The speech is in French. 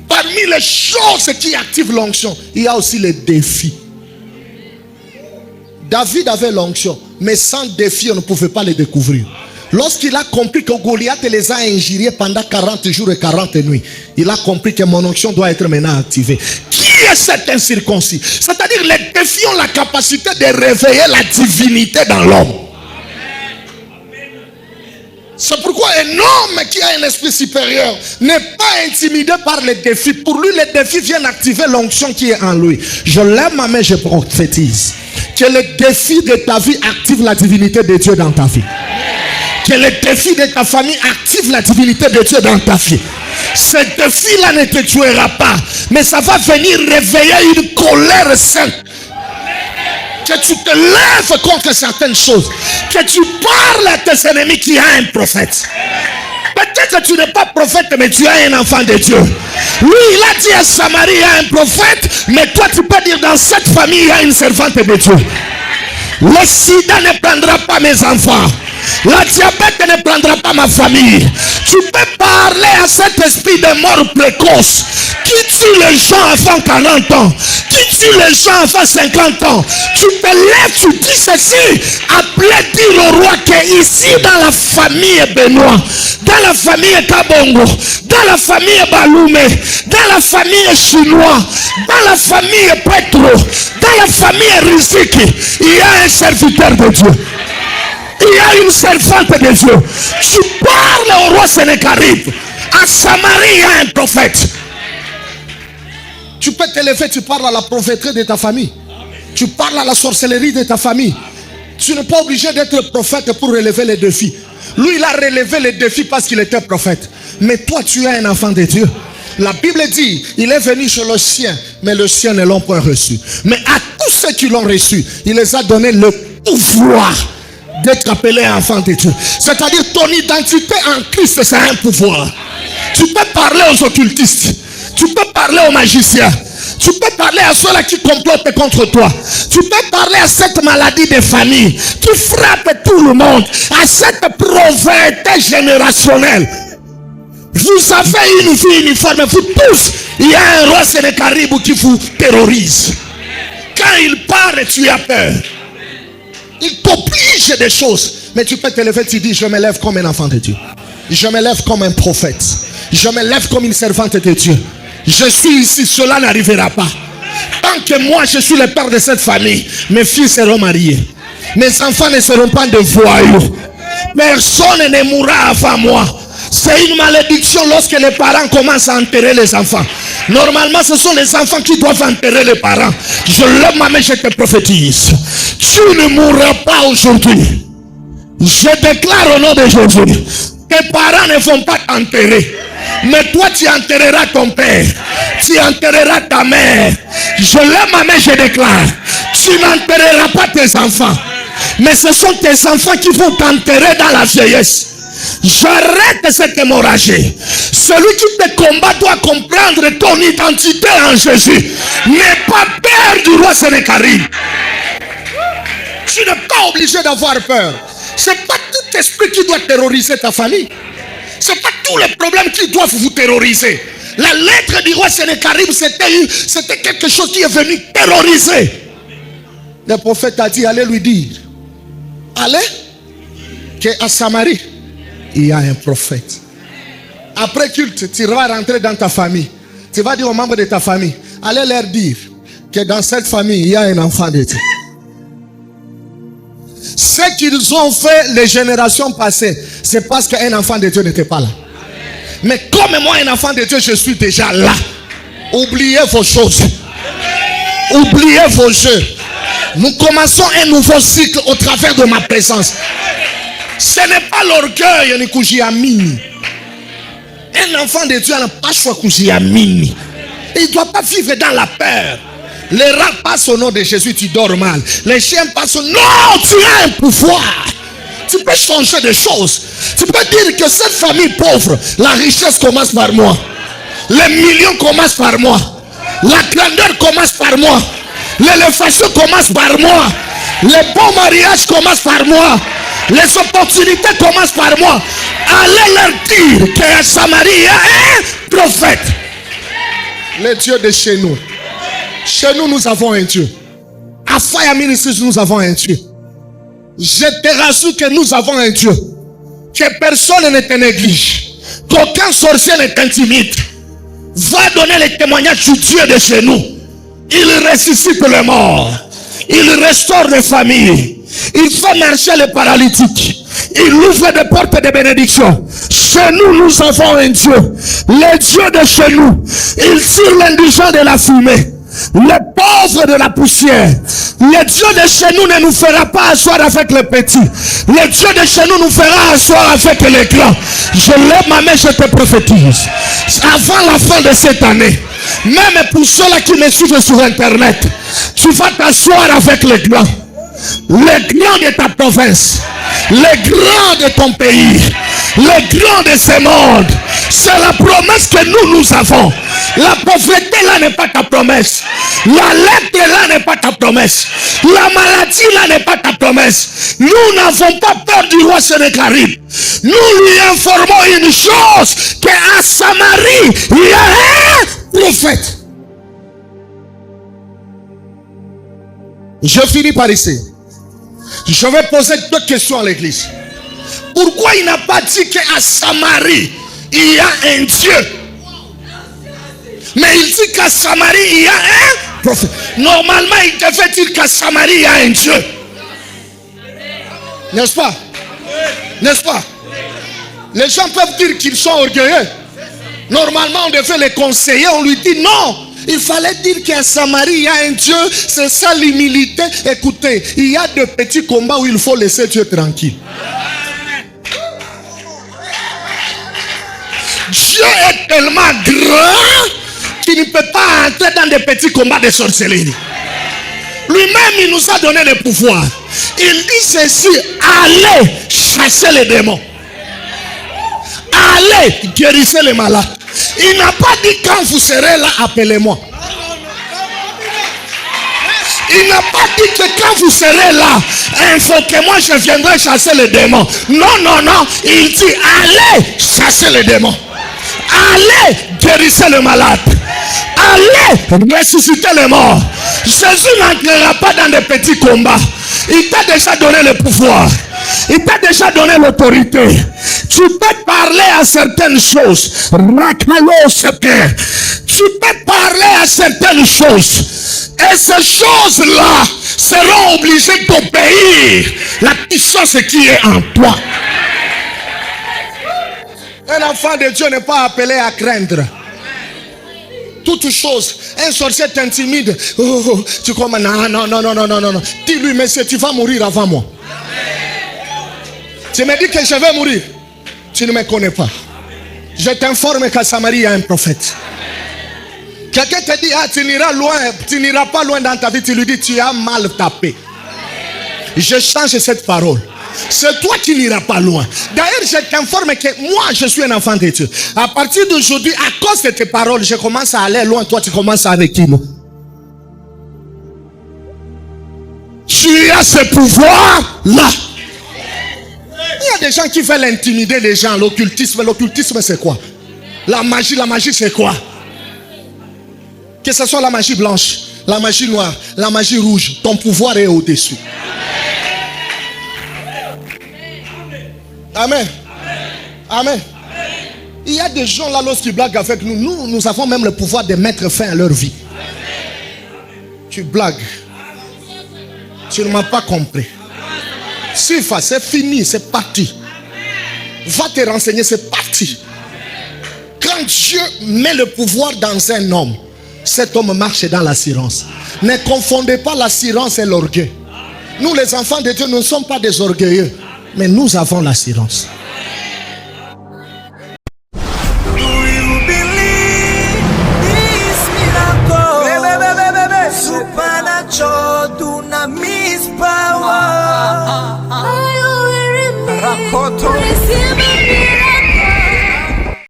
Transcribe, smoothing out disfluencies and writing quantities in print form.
Parmi les choses qui activent l'onction, il y a aussi les défis. David avait l'onction, mais sans défi, on ne pouvait pas les découvrir. Lorsqu'il a compris que Goliath les a injuriés pendant 40 jours et 40 nuits, il a compris que mon onction doit être maintenant activée. Qui est cet incirconcis? C'est-à-dire les défis ont la capacité de réveiller la divinité dans l'homme. C'est pourquoi un homme qui a un esprit supérieur n'est pas intimidé par les défis. Pour lui, les défis viennent activer l'onction qui est en lui. Je lève ma main, je prophétise que le défi de ta vie active la divinité de Dieu dans ta vie. Que le défi de ta famille active la divinité de Dieu dans ta vie. Ce défi-là ne te tuera pas, mais ça va venir réveiller une colère sainte. Que tu te lèves contre certaines choses. Que tu parles à tes ennemis qui a un prophète. Peut-être que tu n'es pas prophète, mais tu es un enfant de Dieu. Lui, il a dit à Samarie, il y a un prophète, mais toi, tu peux dire, dans cette famille, il y a une servante de Dieu. Le sida ne prendra pas mes enfants. La diabète ne prendra pas ma famille. Tu peux parler à cet esprit de mort précoce qui tue les gens avant 40 ans, qui tue les gens avant 50 ans. Tu te lèves, tu dis ceci. Appelez dire au roi que ici dans la famille Benoît, dans la famille Kabongo, dans la famille Baloumé, dans la famille Chinois, dans la famille Petro, dans la famille Riziki, il y a un serviteur de Dieu. Il y a une servante de Dieu. Tu parles au roi Sénécarib. À Samarie, il y a un prophète. Tu peux te lever, tu parles à la prophétrie de ta famille. Tu parles à la sorcellerie de ta famille. Tu n'es pas obligé d'être prophète pour relever les défis. Lui, il a relevé les défis parce qu'il était prophète. Mais toi, tu es un enfant de Dieu. La Bible dit, il est venu chez le sien, mais le sien ne l'ont pas reçu. Mais à tous ceux qui l'ont reçu, il les a donné le pouvoir d'être appelé enfant de Dieu. C'est-à-dire ton identité en Christ, c'est un pouvoir. Tu peux parler aux occultistes. Tu peux parler aux magiciens. Tu peux parler à ceux-là qui complotent contre toi. Tu peux parler à cette maladie de famille qui frappe tout le monde. À cette pauvreté générationnelle. Vous avez une vie uniforme. Vous tous, il y a un roi Sénécarib qui vous terrorise. Quand il parle, tu as peur. Il t'oblige des choses. Mais tu peux te lever, tu dis, je me lève comme un enfant de Dieu. Je me lève comme un prophète. Je me lève comme une servante de Dieu. Je suis ici, cela n'arrivera pas. Tant que moi, je suis le père de cette famille, mes filles seront mariées. Mes enfants ne seront pas de voyous. Personne ne mourra avant moi. C'est une malédiction lorsque les parents commencent à enterrer les enfants. Normalement, ce sont les enfants qui doivent enterrer les parents. Je lève ma main, je te prophétise. Tu ne mourras pas aujourd'hui. Je déclare au nom de Jésus. Tes parents ne vont pas t'enterrer. Mais toi, tu enterreras ton père. Tu enterreras ta mère. Je lève ma main, je déclare. Tu n'enterreras pas tes enfants. Mais ce sont tes enfants qui vont t'enterrer dans la vieillesse. J'arrête cette hémorragie. Celui qui te combat doit comprendre ton identité en Jésus. N'aie pas peur du roi Sénécarib. Tu n'es pas obligé d'avoir peur. C'est pas tout esprit qui doit terroriser ta famille. C'est pas tous les problèmes qui doivent vous terroriser. La lettre du roi Sénécarib, c'était quelque chose qui est venu terroriser. Le prophète a dit, allez lui dire, allez, qu'à Samarie, il y a un prophète. Après culte, tu vas rentrer dans ta famille. Tu vas dire aux membres de ta famille, allez leur dire que dans cette famille, il y a un enfant de Dieu. Ce qu'ils ont fait les générations passées, c'est parce qu'un enfant de Dieu n'était pas là. Mais comme moi, un enfant de Dieu, je suis déjà là. Oubliez vos choses. Oubliez vos jeux. Nous commençons un nouveau cycle au travers de ma présence. Ce n'est pas l'orgueil, ni Kujiamini. Un enfant de Dieu n'a pas choix Kujiamini. Il ne doit pas vivre dans la peur. Les rats passent au nom de Jésus, tu dors mal. Les chiens passent au nom. Non, tu as un pouvoir. Tu peux changer des choses. Tu peux dire que cette famille pauvre, la richesse commence par moi. Les millions commencent par moi. La grandeur commence par moi. L'élévation commence par moi. Les bons mariages commencent par moi. Les opportunités commencent par moi. Allez leur dire qu'à Samarie, prophète. Le Dieu de chez nous. Chez nous, nous avons un Dieu. À Fire Ministries, nous avons un Dieu. Je te rassure que nous avons un Dieu. Que personne ne te néglige. Qu'aucun sorcier ne t'intimide. Va donner les témoignages du Dieu de chez nous. Il ressuscite les morts. Il restaure les familles. Il fait marcher les paralytiques. Il ouvre des portes de bénédiction. Chez nous, nous avons un Dieu. Le Dieu de chez nous. Il tire l'indigent de la fumée. Les pauvres de la poussière. Le Dieu de chez nous ne nous fera pas asseoir avec les petits. Le Dieu de chez nous nous fera asseoir avec les grands. Je lève ma main, je te prophétise. Avant la fin de cette année, même pour ceux-là qui me suivent sur Internet, tu vas t'asseoir avec les grands. Les grands de ta province, les grands de ton pays, les grands de ce monde. C'est la promesse que nous avons. La pauvreté là n'est pas ta promesse. La lettre là n'est pas ta promesse. La maladie là n'est pas ta promesse. Nous n'avons pas peur du roi Sennacherib. Nous lui informons une chose, qu'à Samarie, il y a un prophète. Je finis par ici. Je vais poser 2 questions à l'église. Pourquoi il n'a pas dit qu'à Samarie, il y a un Dieu? Mais il dit qu'à Samarie, il y a un prophète. Normalement, il devait dire qu'à Samarie, il y a un Dieu. N'est-ce pas? N'est-ce pas? Les gens peuvent dire qu'ils sont orgueilleux. Normalement, on devait les conseiller. On lui dit non. Il fallait dire qu'à Samarie, il y a un Dieu. C'est ça l'humilité. Écoutez, il y a de petits combats où il faut laisser Dieu tranquille. Dieu est tellement grand qu'il ne peut pas entrer dans des petits combats de sorcellerie. Lui-même, il nous a donné le pouvoir. Il dit ceci: allez chasser les démons. Allez guérissez les malades. Il n'a pas dit quand vous serez là, appelez-moi. Il n'a pas dit que quand vous serez là, invoquez-moi, je viendrai chasser les démons. Non, non, non. Il dit allez chasser les démons. Allez guérissez les malades. Allez ressusciter les morts. Jésus n'entrera pas dans des petits combats. Il t'a déjà donné le pouvoir. Il t'a déjà donné l'autorité. Tu peux parler à certaines choses. Tu peux parler à certaines choses. Et ces choses-là seront obligées d'obéir la puissance qui est en toi. Un enfant de Dieu n'est pas appelé à craindre. Toute chose, un sorcier t'intimide. Oh, tu commences, non. Dis-lui, monsieur, tu vas mourir avant moi. Tu me dis que je vais mourir. Tu ne me connais pas. Je t'informe qu'à Samarie, il y a un prophète. Quelqu'un te dit, ah, tu n'iras pas loin dans ta vie. Tu lui dis, tu as mal tapé. Je change cette parole. C'est toi qui n'iras pas loin. D'ailleurs, je t'informe que moi, je suis un enfant de Dieu. À partir d'aujourd'hui, à cause de tes paroles, je commence à aller loin. Toi, tu commences à reculer. Tu as ce pouvoir-là. Il y a des gens qui veulent intimider les gens. L'occultisme, c'est quoi? La magie, c'est quoi? Que ce soit la magie blanche, la magie noire, la magie rouge, ton pouvoir est au-dessus. Amen. Amen. Il y a des gens là, lorsqu'ils blaguent avec nous, nous avons même le pouvoir de mettre fin à leur vie. Tu blagues. Tu ne m'as pas compris. Sifa, c'est fini, c'est parti. Va te renseigner, c'est parti. Quand Dieu met le pouvoir dans un homme, cet homme marche dans l'assurance. Ne confondez pas l'assurance et l'orgueil. Nous les enfants de Dieu, nous ne sommes pas des orgueilleux, mais nous avons l'assurance.